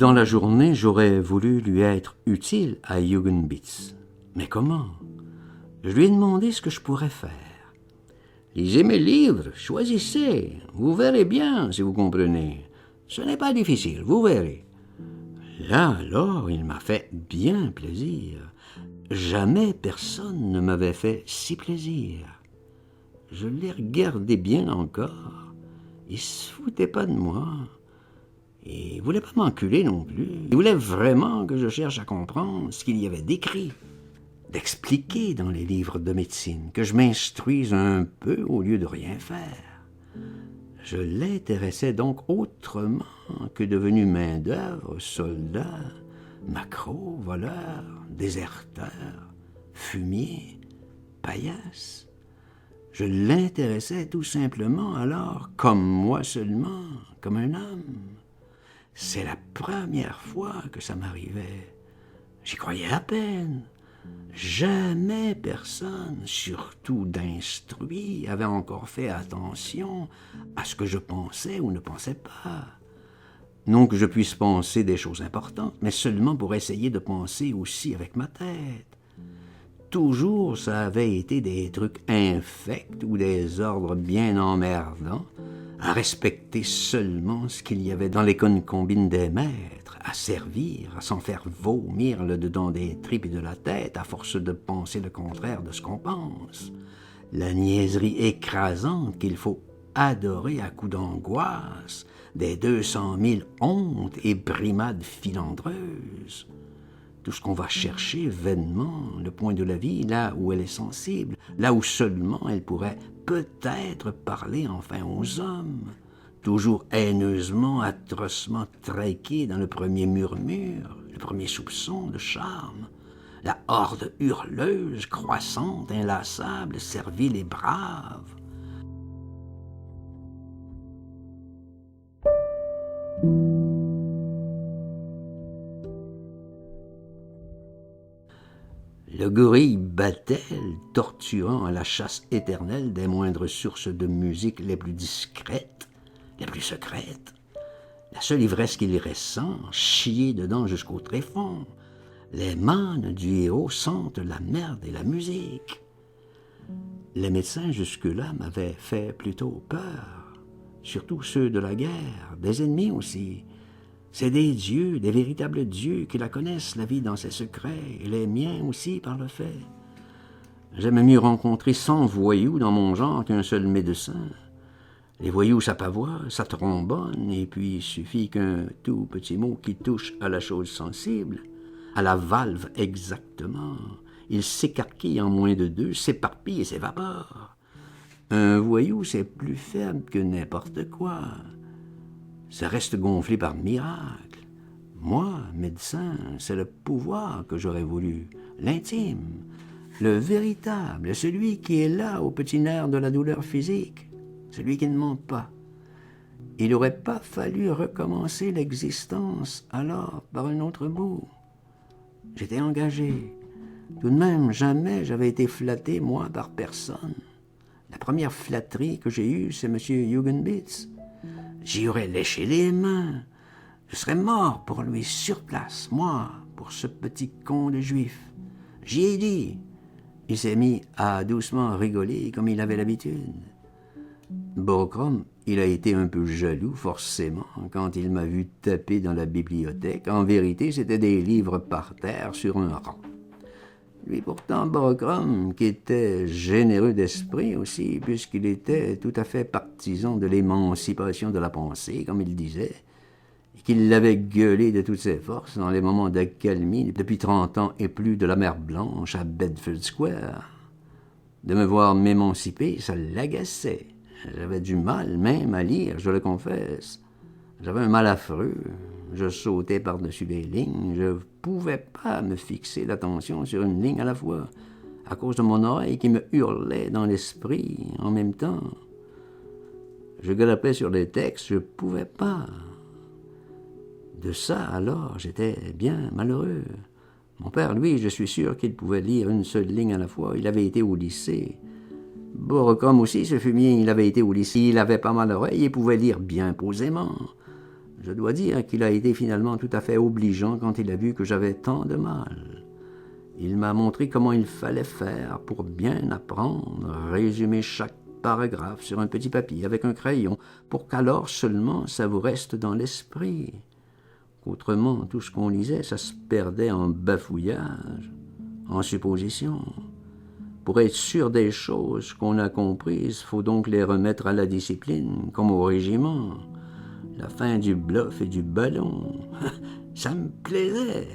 Dans la journée, j'aurais voulu lui être utile à Jugendbitz. Mais comment? Je lui ai demandé ce que je pourrais faire. Lisez mes livres, choisissez. Vous verrez bien, si vous comprenez. Ce n'est pas difficile, vous verrez. Là, alors, il m'a fait bien plaisir. Jamais personne ne m'avait fait si plaisir. Je l'ai regardé bien encore. Il se foutait pas de moi. Et il voulait pas m'enculer non plus. Il voulait vraiment que je cherche à comprendre ce qu'il y avait d'écrit, d'expliquer dans les livres de médecine, que je m'instruise un peu au lieu de rien faire. Je l'intéressais donc autrement que devenu main-d'œuvre, soldat, maquereau, voleur, déserteur, fumier, paillasse. Je l'intéressais tout simplement alors comme moi seulement, comme un homme. C'est la première fois que ça m'arrivait. J'y croyais à peine. Jamais personne, surtout d'instruit, avait encore fait attention à ce que je pensais ou ne pensais pas. Non que je puisse penser des choses importantes, mais seulement pour essayer de penser aussi avec ma tête. Toujours, ça avait été des trucs infects ou des ordres bien emmerdants, à respecter seulement ce qu'il y avait dans les concubines des maîtres, à servir, à s'en faire vomir le dedans des tripes et de la tête, à force de penser le contraire de ce qu'on pense. La niaiserie écrasante qu'il faut adorer à coups d'angoisse, des 200 000 hontes et brimades filandreuses. Tout ce qu'on va chercher vainement, le point de la vie, là où elle est sensible, là où seulement elle pourrait peut-être parler enfin aux hommes, toujours haineusement, atrocement traquée dans le premier murmure, le premier soupçon de charme, la horde hurleuse, croissante, inlassable, servile et brave. Le gorille battait, torturant à la chasse éternelle des moindres sources de musique les plus discrètes, les plus secrètes. La seule ivresse qu'il y ressent, chier dedans jusqu'au tréfonds. Les mânes du héros sentent la merde et la musique. Les médecins jusque-là m'avaient fait plutôt peur, surtout ceux de la guerre, des ennemis aussi. C'est des dieux, des véritables dieux qui la connaissent, la vie dans ses secrets, et les miens aussi par le fait. J'aimais mieux rencontrer 100 voyous dans mon genre qu'un seul médecin. Les voyous, ça pavoise, ça trombonne, et puis il suffit qu'un tout petit mot qui touche à la chose sensible, à la valve exactement, il s'écarquille en moins de 2, s'éparpille et s'évapore. Un voyou, c'est plus faible que n'importe quoi. Ça reste gonflé par miracle. Moi, médecin, c'est le pouvoir que j'aurais voulu, l'intime, le véritable, celui qui est là au petit nerf de la douleur physique, celui qui ne ment pas. Il n'aurait pas fallu recommencer l'existence alors par un autre bout. J'étais engagé. Tout de même, jamais j'avais été flatté, moi, par personne. La première flatterie que j'ai eue, c'est M. Jugendbitz. J'y aurais léché les mains. Je serais mort pour lui sur place, moi, pour ce petit con de juif. J'y ai dit. Il s'est mis à doucement rigoler comme il avait l'habitude. Borkrom, il a été un peu jaloux, forcément, quand il m'a vu taper dans la bibliothèque. En vérité, c'était des livres par terre sur un rang. Lui, pourtant, Borkrom, qui était généreux d'esprit aussi, puisqu'il était tout à fait partisan de l'émancipation de la pensée, comme il disait, et qu'il l'avait gueulé de toutes ses forces dans les moments d'accalmie depuis 30 ans et plus de la mer Blanche à Bedford Square. De me voir m'émanciper, ça l'agaçait. J'avais du mal même à lire, je le confesse. J'avais un mal affreux. Je sautais par-dessus les lignes. Je ne pouvais pas me fixer l'attention sur une ligne à la fois, à cause de mon oreille qui me hurlait dans l'esprit en même temps. Je galopais sur les textes, je ne pouvais pas. De ça, alors, j'étais bien malheureux. Mon père, lui, je suis sûr qu'il pouvait lire une seule ligne à la fois. Il avait été au lycée. Borkrom aussi, ce fumier, il avait été au lycée. Il avait pas mal d'oreilles et pouvait lire bien posément. Je dois dire qu'il a été finalement tout à fait obligeant quand il a vu que j'avais tant de mal. Il m'a montré comment il fallait faire pour bien apprendre, résumer chaque paragraphe sur un petit papier avec un crayon, pour qu'alors seulement ça vous reste dans l'esprit. Autrement, tout ce qu'on lisait, ça se perdait en bafouillage, en suppositions. Pour être sûr des choses qu'on a comprises, faut donc les remettre à la discipline, comme au régiment. La fin du bluff et du ballon, ça me plaisait.